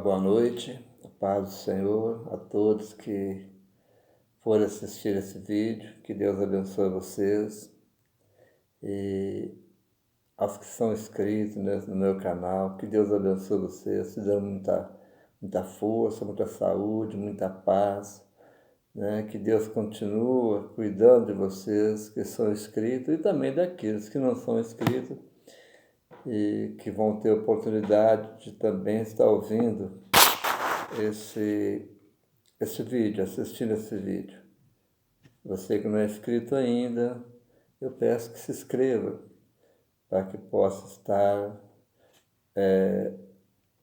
boa noite, a paz do Senhor a todos que forem assistir esse vídeo, que Deus abençoe vocês e aos que são inscritos, né, no meu canal, que Deus abençoe vocês, te dê muita força, muita saúde, muita paz, né, que Deus continue cuidando de vocês que são inscritos e também daqueles que não são inscritos e que vão ter oportunidade de também estar ouvindo esse vídeo, assistindo esse vídeo. Você que não é inscrito ainda, eu peço que se inscreva para que possa estar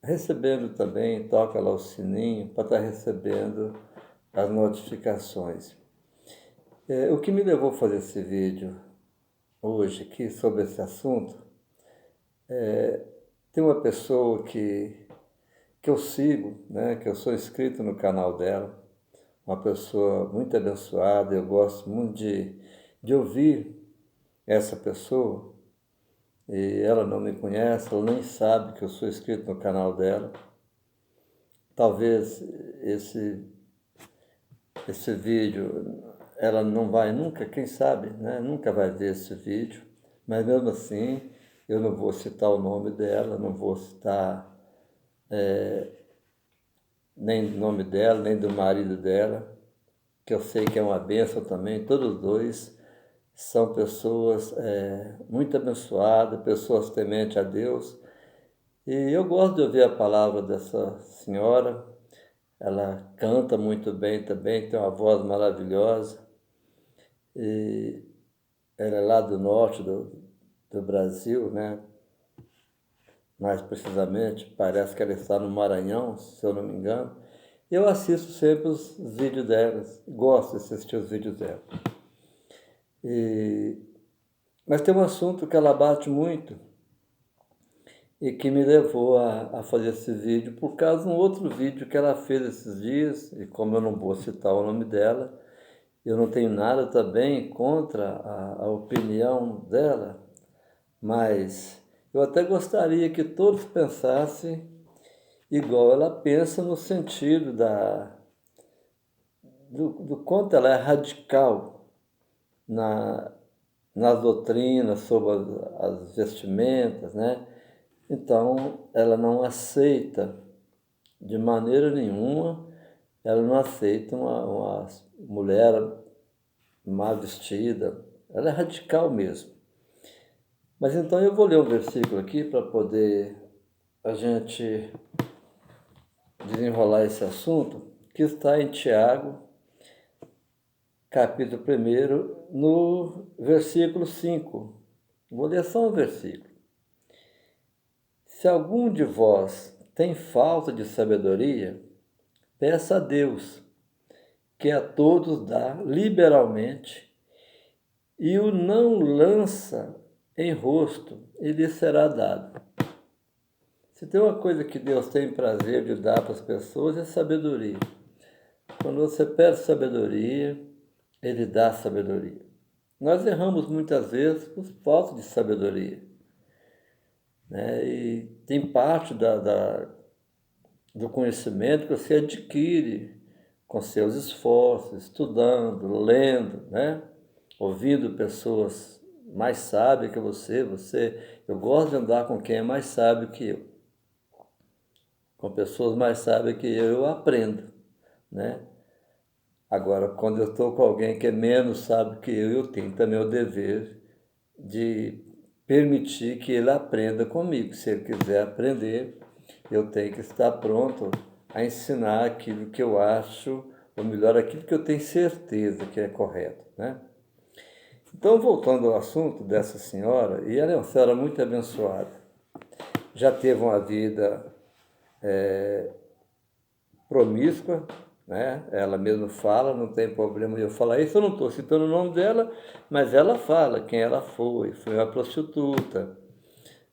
recebendo também, toca lá o sininho para estar recebendo as notificações. O que me levou a fazer esse vídeo hoje aqui sobre esse assunto, tem uma pessoa que eu sigo, né, que eu sou inscrito no canal dela, uma pessoa muito abençoada, eu gosto muito de ouvir essa pessoa, e ela não me conhece, ela nem sabe que eu sou inscrito no canal dela. Talvez esse vídeo, ela não vai nunca, quem sabe, né, nunca vai ver esse vídeo, mas mesmo assim, eu não vou citar o nome dela, não vou citar nem o nome dela, nem do marido dela, que eu sei que é uma bênção também, todos os dois são pessoas muito abençoadas, pessoas tementes a Deus, e eu gosto de ouvir a palavra dessa senhora. Ela canta muito bem também, tem uma voz maravilhosa, e ela é lá do norte do Brasil, né? Mais precisamente, parece que ela está no Maranhão, se eu não me engano. Eu assisto sempre os vídeos delas, gosto de assistir os vídeos dela. Mas tem um assunto que ela bate muito e que me levou a fazer esse vídeo por causa de um outro vídeo que ela fez esses dias, e como eu não vou citar o nome dela, eu não tenho nada também contra a opinião dela, mas eu até gostaria que todos pensassem igual ela pensa, no sentido do quanto ela é radical nas doutrinas sobre as vestimentas, né? Então, ela não aceita de maneira nenhuma, ela não aceita uma mulher mal vestida, ela é radical mesmo. Mas então eu vou ler um versículo aqui para poder a gente desenrolar esse assunto, que está em Tiago, capítulo 1, no versículo 5. Vou ler só um versículo. Se algum de vós tem falta de sabedoria, peça a Deus, que a todos dá liberalmente, e o não lança em rosto, e lhe será dado. Se tem uma coisa que Deus tem prazer de dar para as pessoas, é sabedoria. Quando você pede sabedoria, Ele dá sabedoria. Nós erramos muitas vezes por falta de sabedoria, né? E tem parte do conhecimento que você adquire com seus esforços, estudando, lendo, né? Ouvindo pessoas mais sábias que você. Eu gosto de andar com quem é mais sábio que eu. Com pessoas mais sábias que eu aprendo, né? Agora, quando eu estou com alguém que é menos sábio que eu tenho também o dever de permitir que ele aprenda comigo. Se ele quiser aprender, eu tenho que estar pronto a ensinar aquilo que eu acho, ou melhor, aquilo que eu tenho certeza que é correto, né? Então, voltando ao assunto dessa senhora, e ela é uma senhora muito abençoada, já teve uma vida promíscua, né? Ela mesma fala, não tem problema eu falar isso, eu não estou citando o nome dela, mas ela fala quem ela foi uma prostituta,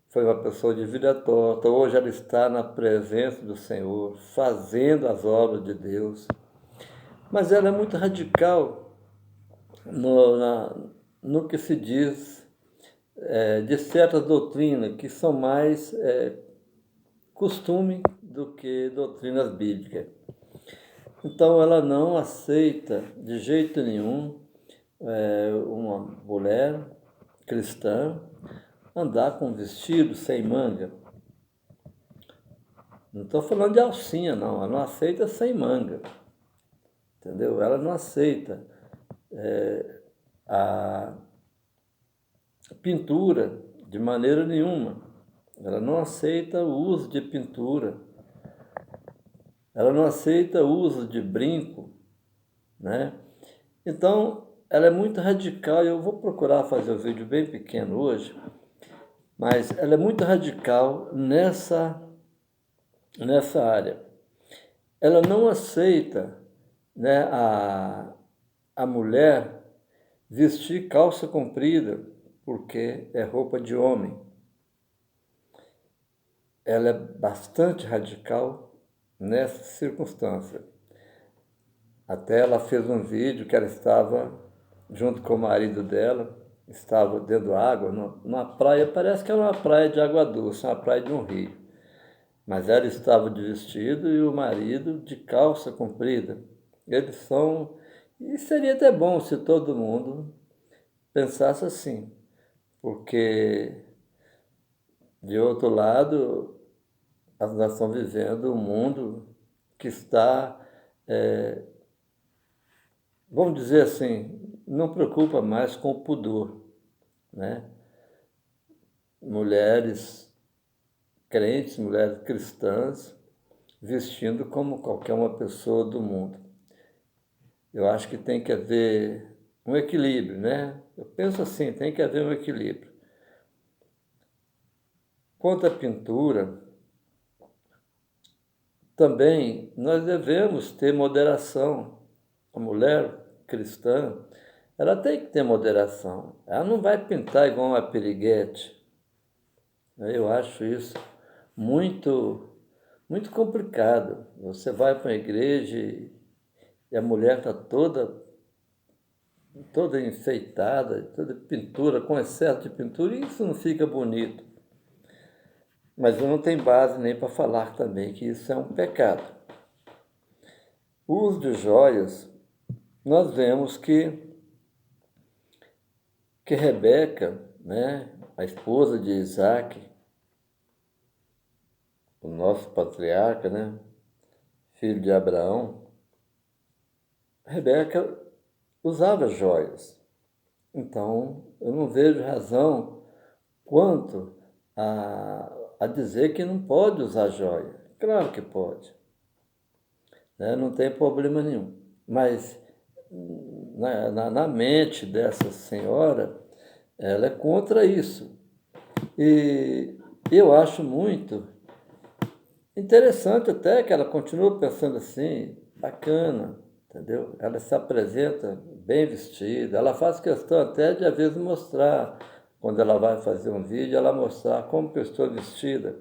foi uma pessoa de vida torta, hoje ela está na presença do Senhor, fazendo as obras de Deus, mas ela é muito radical no que se diz de certas doutrinas que são mais costume do que doutrinas bíblicas. Então, ela não aceita de jeito nenhum uma mulher cristã andar com vestido sem manga. Não estou falando de alcinha, não. Ela não aceita sem manga. Entendeu? Ela não aceita a pintura de maneira nenhuma. Ela não aceita o uso de pintura. Ela não aceita o uso de brinco, né? Então, ela é muito radical. Eu vou procurar fazer um vídeo bem pequeno hoje, mas ela é muito radical nessa área. Ela não aceita, né, a mulher vestir calça comprida, porque é roupa de homem. Ela é bastante radical nessa circunstância. Até ela fez um vídeo que ela estava junto com o marido dela, estava dentro da água, numa praia, parece que era uma praia de água doce, uma praia de um rio. Mas ela estava de vestido e o marido de calça comprida. Eles são... E seria até bom se todo mundo pensasse assim, porque, de outro lado, nós estamos vivendo um mundo que está, vamos dizer assim, não preocupa mais com o pudor, né? Mulheres crentes, mulheres cristãs, vestindo como qualquer uma pessoa do mundo. Eu acho que tem que haver um equilíbrio, né? Eu penso assim, tem que haver um equilíbrio. Quanto à pintura, também nós devemos ter moderação. A mulher cristã, ela tem que ter moderação. Ela não vai pintar igual uma piriguete. Eu acho isso muito, muito complicado. Você vai para uma igreja e a mulher está toda enfeitada, toda pintura, com excesso de pintura, e isso não fica bonito. Mas eu não tenho base nem para falar também que isso é um pecado. O uso de joias, nós vemos que Rebeca, né, a esposa de Isaac, o nosso patriarca, né, filho de Abraão, Rebeca usava joias. Então, eu não vejo razão quanto a dizer que não pode usar joia. Claro que pode, né? Não tem problema nenhum. Mas na mente dessa senhora, ela é contra isso. E eu acho muito interessante até que ela continue pensando assim, bacana, entendeu? Ela se apresenta bem vestida, ela faz questão até de, às vezes, mostrar, quando ela vai fazer um vídeo, ela mostrar como que eu estou vestida.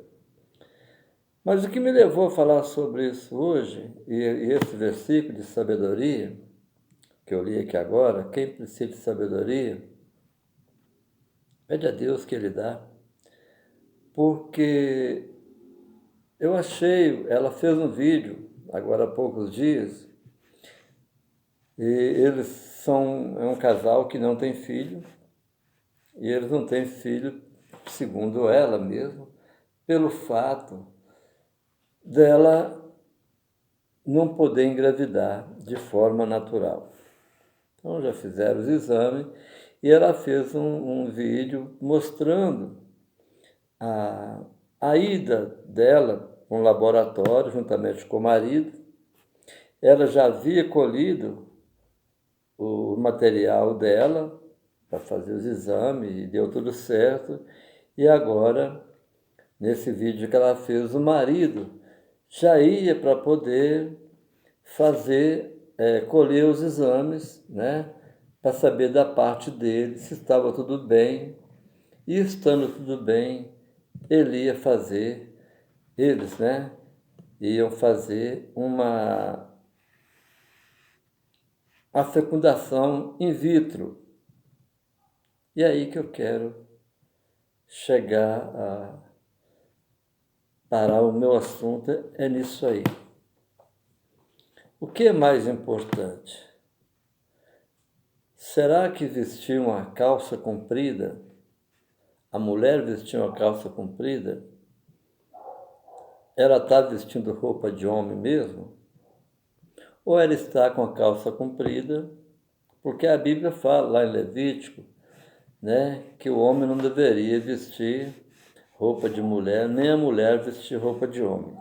Mas o que me levou a falar sobre isso hoje, e esse versículo de sabedoria, que eu li aqui agora, quem precisa de sabedoria, pede a Deus que Ele dá, porque eu achei, ela fez um vídeo, agora há poucos dias, e é um casal que não tem filho, e eles não têm filho, segundo ela mesma, pelo fato dela não poder engravidar de forma natural. Então já fizeram os exames e ela fez um vídeo mostrando a ida dela para um laboratório juntamente com o marido. Ela já havia colhido o material dela para fazer os exames e deu tudo certo. E agora, nesse vídeo que ela fez, o marido já ia para poder colher os exames, né, para saber da parte dele se estava tudo bem. E estando tudo bem, eles, né, iam fazer a fecundação in vitro. E aí que eu quero chegar o meu assunto é nisso aí. O que é mais importante? Será que vestir uma calça comprida, a mulher vestir uma calça comprida, ela está vestindo roupa de homem mesmo? Ou ela está com a calça comprida, porque a Bíblia fala lá em Levítico, né, que o homem não deveria vestir roupa de mulher, nem a mulher vestir roupa de homem.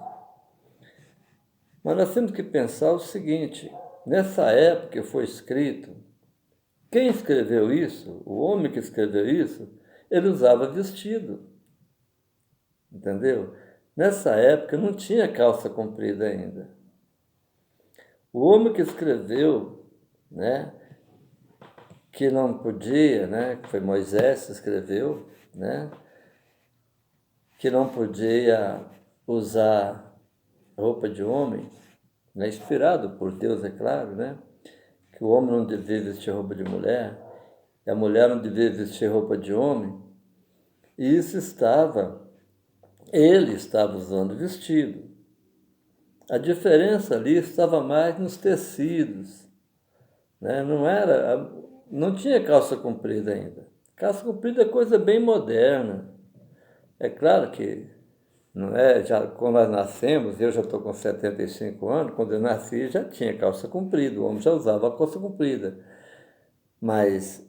Mas nós temos que pensar o seguinte, nessa época que foi escrito, quem escreveu isso, o homem que escreveu isso, ele usava vestido, entendeu? Nessa época não tinha calça comprida ainda. O homem que escreveu, né, que não podia, né, que foi Moisés que escreveu, né, que não podia usar roupa de homem, né, inspirado por Deus, é claro, né, que o homem não devia vestir roupa de mulher, e a mulher não devia vestir roupa de homem, e isso ele estava usando vestido. A diferença ali estava mais nos tecidos, né? Não tinha calça comprida ainda. Calça comprida é coisa bem moderna. É claro que não é, já quando nós nascemos, eu já estou com 75 anos, quando eu nasci já tinha calça comprida, o homem já usava a calça comprida. Mas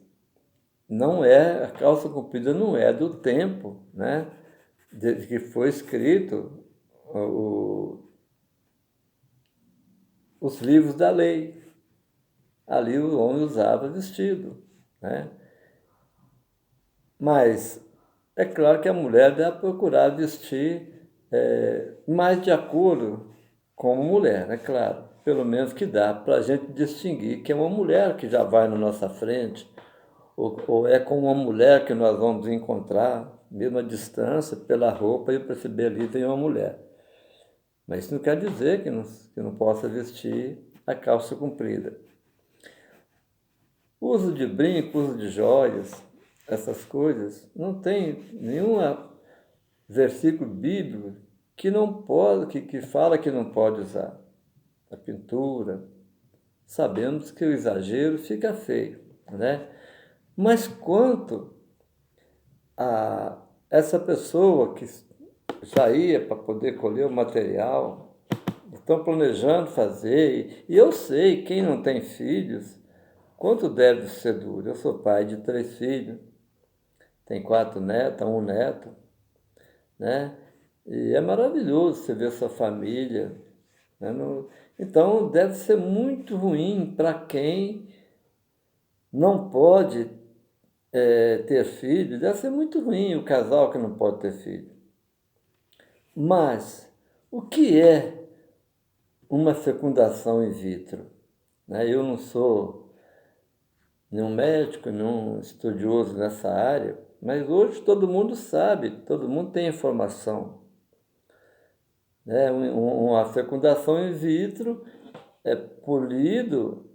a calça comprida não é do tempo, né, de que foi escrito os livros da lei. Ali o homem usava vestido, né? Mas é claro que a mulher deve procurar vestir mais de acordo com a mulher, é claro. Pelo menos que dá para a gente distinguir que é uma mulher que já vai na nossa frente, ou é com uma mulher que nós vamos encontrar, mesmo à distância, pela roupa, e perceber ali vem uma mulher. Mas isso não quer dizer que não possa vestir a calça comprida. O uso de brinco, uso de joias, essas coisas, não tem nenhum versículo bíblico que não pode, que fala que não pode usar. A pintura, sabemos que o exagero fica feio, né? Mas quanto a essa pessoa que já ia para poder colher o material, estão planejando fazer, e eu sei, quem não tem filhos, quanto deve ser duro. Eu sou pai de 3 filhos, tenho 4 netos, 1 neto, né? E é maravilhoso você ver sua família, né? Então deve ser muito ruim para quem não pode ter filho, deve ser muito ruim o casal que não pode ter filho. Mas o que é uma fecundação in vitro? Né? Eu não sou nenhum médico, nenhum estudioso nessa área, mas hoje todo mundo sabe, todo mundo tem informação. Né? Uma fecundação in vitro é polido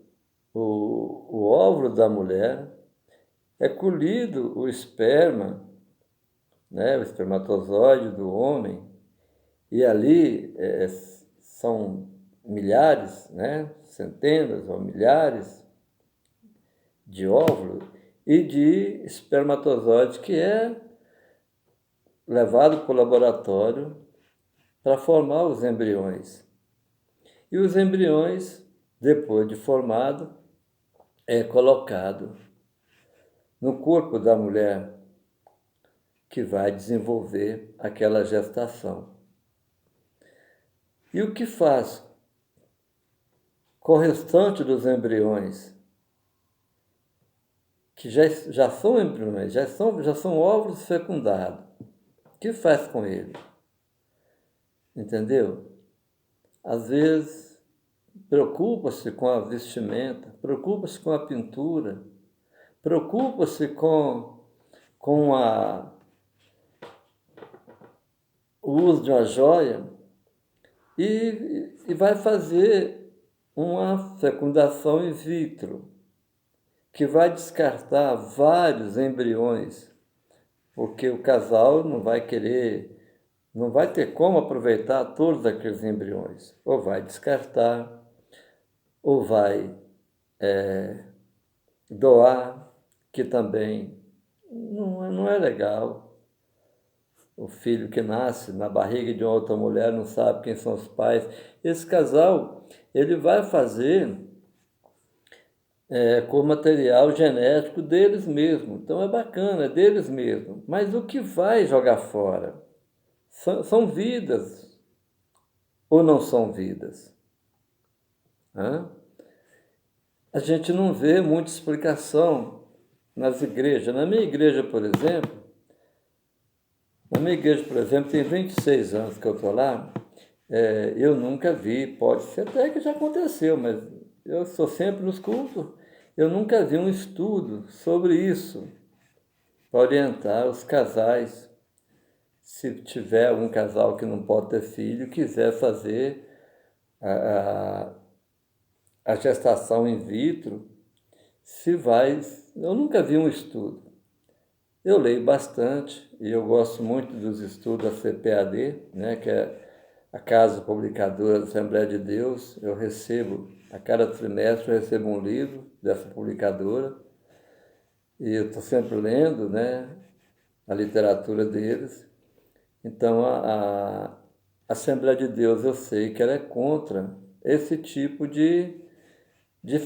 o óvulo da mulher, é colhido o esperma, né? O espermatozoide do homem, e ali são milhares, né? Centenas ou milhares de óvulos e de espermatozoides que é levado para o laboratório para formar os embriões. E os embriões, depois de formado, é colocado no corpo da mulher que vai desenvolver aquela gestação. E o que faz com o restante dos embriões, que já são embriões, já são óvulos fecundados? O que faz com ele? Entendeu? Às vezes, preocupa-se com a vestimenta, preocupa-se com a pintura, preocupa-se com o uso de uma joia e vai fazer uma fecundação in vitro, que vai descartar vários embriões, porque o casal não vai querer não vai ter como aproveitar todos aqueles embriões. Ou vai descartar, ou vai doar, que também não é legal. O filho que nasce na barriga de outra mulher não sabe quem são os pais. Esse casal, ele vai fazer com o material genético deles mesmos. Então é bacana, é deles mesmos. Mas o que vai jogar fora? São vidas ou não são vidas? Hã? A gente não vê muita explicação nas igrejas. Na minha igreja, por exemplo, tem 26 anos que eu estou lá, eu nunca vi, pode ser até que já aconteceu, mas eu sou sempre nos cultos, eu nunca vi um estudo sobre isso, para orientar os casais. Se tiver algum casal que não pode ter filho, quiser fazer a, a gestação in vitro, se vai. Eu nunca vi um estudo. Eu leio bastante e eu gosto muito dos estudos da CPAD, né, que é a Casa Publicadora da Assembleia de Deus. Eu recebo, a cada trimestre, eu recebo um livro dessa publicadora e eu estou sempre lendo, né, a literatura deles. Então, a Assembleia de Deus, eu sei que ela é contra esse tipo de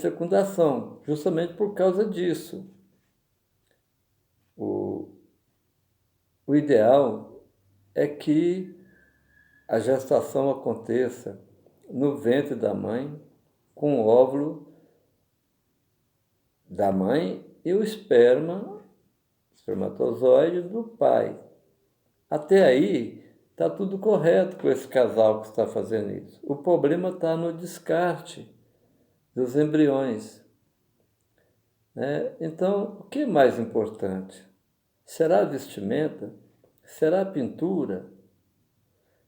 fecundação, justamente por causa disso. O, o ideal é que a gestação aconteça no ventre da mãe, com o óvulo da mãe e o espermatozoide do pai. Até aí, está tudo correto com esse casal que está fazendo isso. O problema está no descarte dos embriões, né? Então, o que é mais importante? Será a vestimenta? Será a pintura?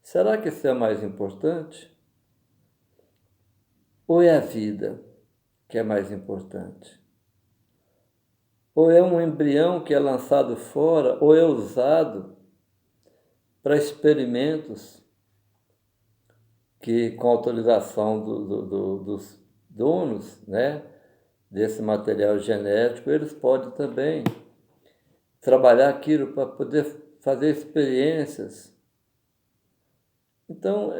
Será que isso é mais importante? Ou é a vida que é mais importante? Ou é um embrião que é lançado fora, ou é usado para experimentos que, com autorização dos donos, né, desse material genético, eles podem também trabalhar aquilo para poder fazer experiências. Então,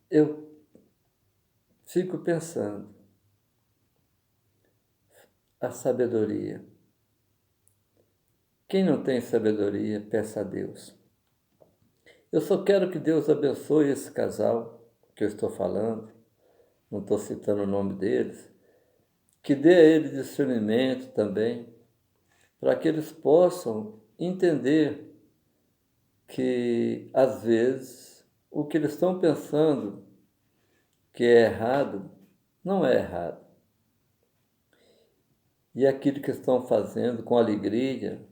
eu fico pensando, a sabedoria. Quem não tem sabedoria, peça a Deus. Eu só quero que Deus abençoe esse casal que eu estou falando, não estou citando o nome deles, que dê a eles discernimento também, para que eles possam entender que, às vezes, o que eles estão pensando que é errado, não é errado. E aquilo que estão fazendo com alegria,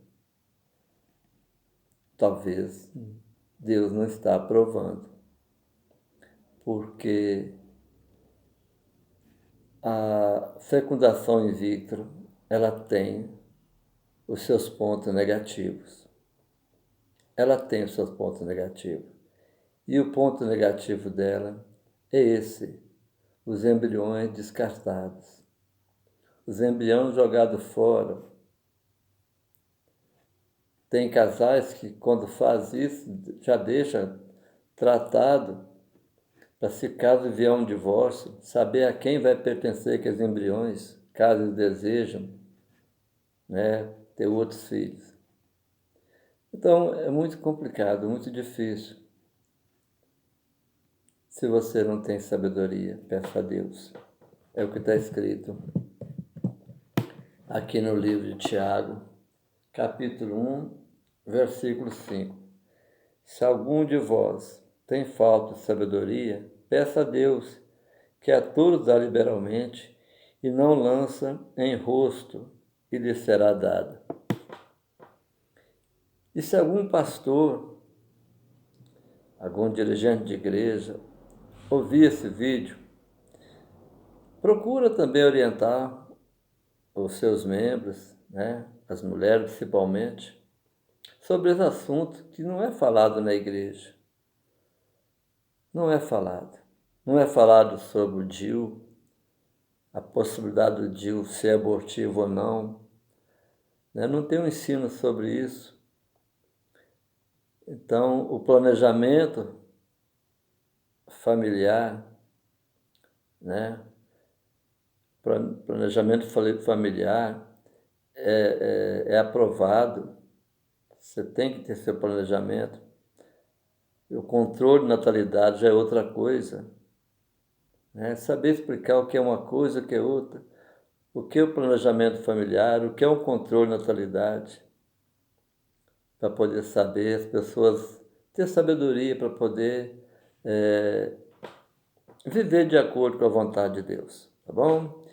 talvez Deus não está aprovando. Porque a fecundação in vitro, ela tem os seus pontos negativos. Ela tem os seus pontos negativos. E o ponto negativo dela é esse: os embriões descartados. Os embriões jogados fora. Tem casais que, quando faz isso, já deixa tratado para, se caso vier um divórcio, saber a quem vai pertencer aqueles embriões, caso eles desejam, né, ter outros filhos. Então, é muito complicado, muito difícil. Se você não tem sabedoria, peça a Deus. É o que está escrito aqui no livro de Tiago, capítulo 1, versículo 5. Se algum de vós tem falta de sabedoria, peça a Deus, que a todos dá liberalmente, e não lança em rosto, e lhe será dada. E se algum pastor, algum dirigente de igreja, ouvir esse vídeo, procura também orientar os seus membros, né, as mulheres principalmente, sobre esse assunto que não é falado na igreja. Não é falado. Não é falado sobre o DIU, a possibilidade do DIU ser abortivo ou não. Né? Não tem um ensino sobre isso. Então, o planejamento familiar, né? Planejamento familiar é aprovado. Você tem que ter seu planejamento. O controle de natalidade já é outra coisa. Né? Saber explicar o que é uma coisa, o que é outra. O que é o planejamento familiar, o que é o controle de natalidade. Para poder saber, as pessoas ter sabedoria para poder viver de acordo com a vontade de Deus. Tá bom?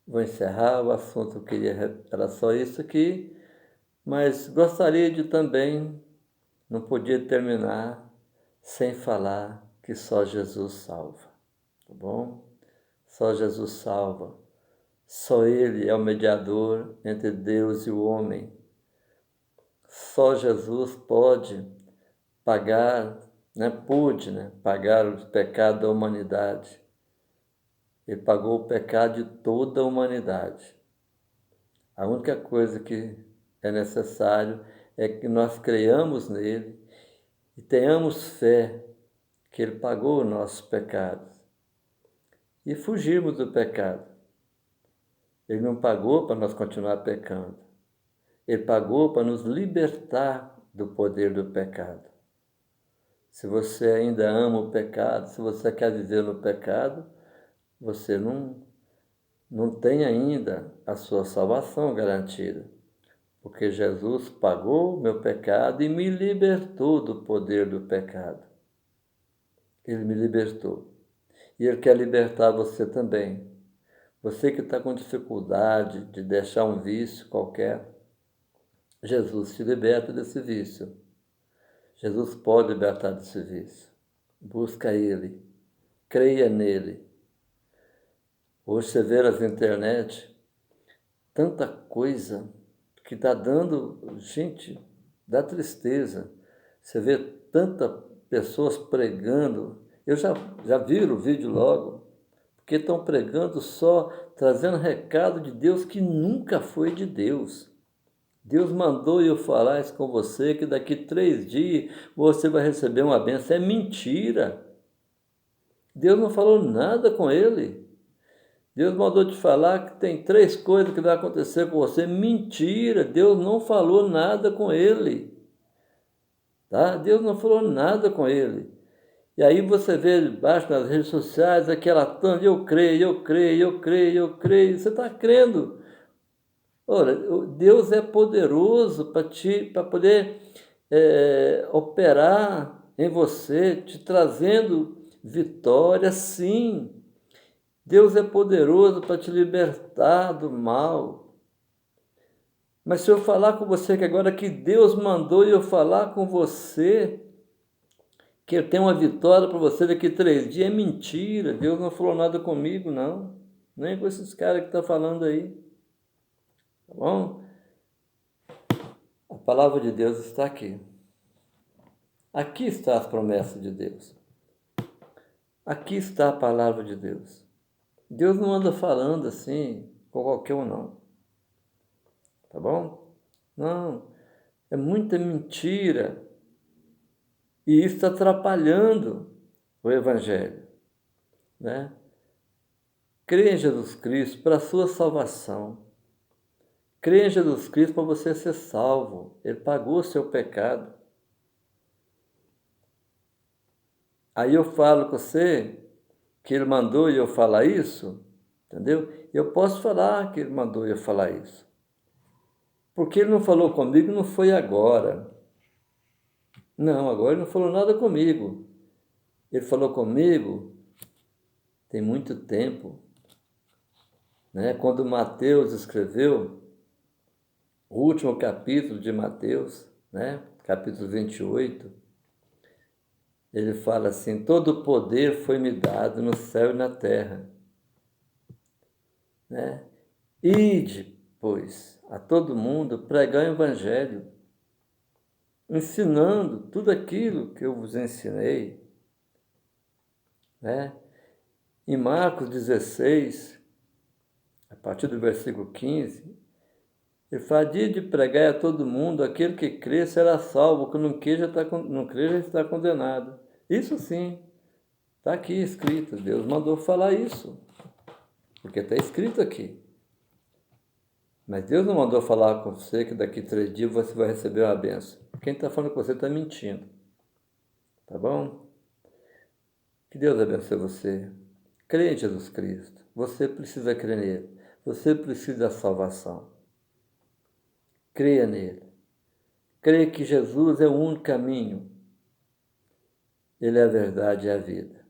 Vou encerrar o assunto, era só isso aqui, mas gostaria de também, não podia terminar sem falar que só Jesus salva, tá bom? Só Jesus salva, só Ele é o mediador entre Deus e o homem. Só Jesus pode pagar, pôde pagar os pecados da humanidade. Ele pagou o pecado de toda a humanidade. A única coisa que é necessário é que nós creiamos nele e tenhamos fé que ele pagou os nossos pecados e fugirmos do pecado. Ele não pagou para nós continuar pecando. Ele pagou para nos libertar do poder do pecado. Se você ainda ama o pecado, se você quer viver no pecado, você não tem ainda a sua salvação garantida. Porque Jesus pagou o meu pecado e me libertou do poder do pecado. Ele me libertou. E Ele quer libertar você também. Você que está com dificuldade de deixar um vício qualquer, Jesus te liberta desse vício. Jesus pode libertar desse vício. Busca Ele. Creia nele. Hoje você vê nas internet tanta coisa que está dando, gente, dá tristeza. Você vê tantas pessoas pregando. Eu já vi o vídeo logo, porque estão pregando só, trazendo recado de Deus que nunca foi de Deus. Deus mandou eu falar isso com você, que daqui 3 dias você vai receber uma bênção. É mentira. Deus não falou nada com ele. Deus mandou te falar que tem 3 coisas que vai acontecer com você. Mentira, Deus não falou nada com ele. Tá? Deus não falou nada com ele. E aí você vê debaixo nas redes sociais aquela tanto, eu creio, eu creio, eu creio, eu creio. Você está crendo. Ora, Deus é poderoso para poder operar em você, te trazendo vitória, sim. Deus é poderoso para te libertar do mal. Mas se eu falar com você que agora que Deus mandou eu falar com você, que eu tenho uma vitória para você daqui 3 dias, é mentira. Deus não falou nada comigo, não. Nem com esses caras que estão falando aí. Tá bom? A palavra de Deus está aqui. Aqui está as promessas de Deus. Aqui está a palavra de Deus. Deus não anda falando assim com qualquer um, não. Tá bom? Não. É muita mentira. E isso está atrapalhando o Evangelho. Né? Crê em Jesus Cristo para a sua salvação. Crê em Jesus Cristo para você ser salvo. Ele pagou o seu pecado. Aí eu falo com você que Ele mandou eu falar isso, entendeu? Eu posso falar que Ele mandou eu falar isso. Porque Ele não falou comigo, não foi agora. Não, agora Ele não falou nada comigo. Ele falou comigo tem muito tempo. Né? Quando Mateus escreveu o último capítulo de Mateus, né? Capítulo 28, ele fala assim: todo o poder foi-me dado no céu e na terra. Né? Ide, pois, a todo mundo pregar o Evangelho. ensinando tudo aquilo que eu vos ensinei, né? Em Marcos 16, a partir do versículo 15, ele fala: dia de pregar a todo mundo, aquele que crê será salvo, o que não crê não crê já está condenado. Isso sim, está aqui escrito, Deus mandou falar isso, porque está escrito aqui. Mas Deus não mandou falar com você que daqui 3 dias você vai receber uma benção. Quem está falando com você está mentindo, tá bom? Que Deus abençoe você. Creia em Jesus Cristo. Você precisa crer nele. Você precisa da salvação. Creia nele. Creia que Jesus é o único caminho. Ele é a verdade e a vida.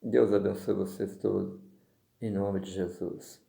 Deus abençoe vocês todos. Em nome de Jesus.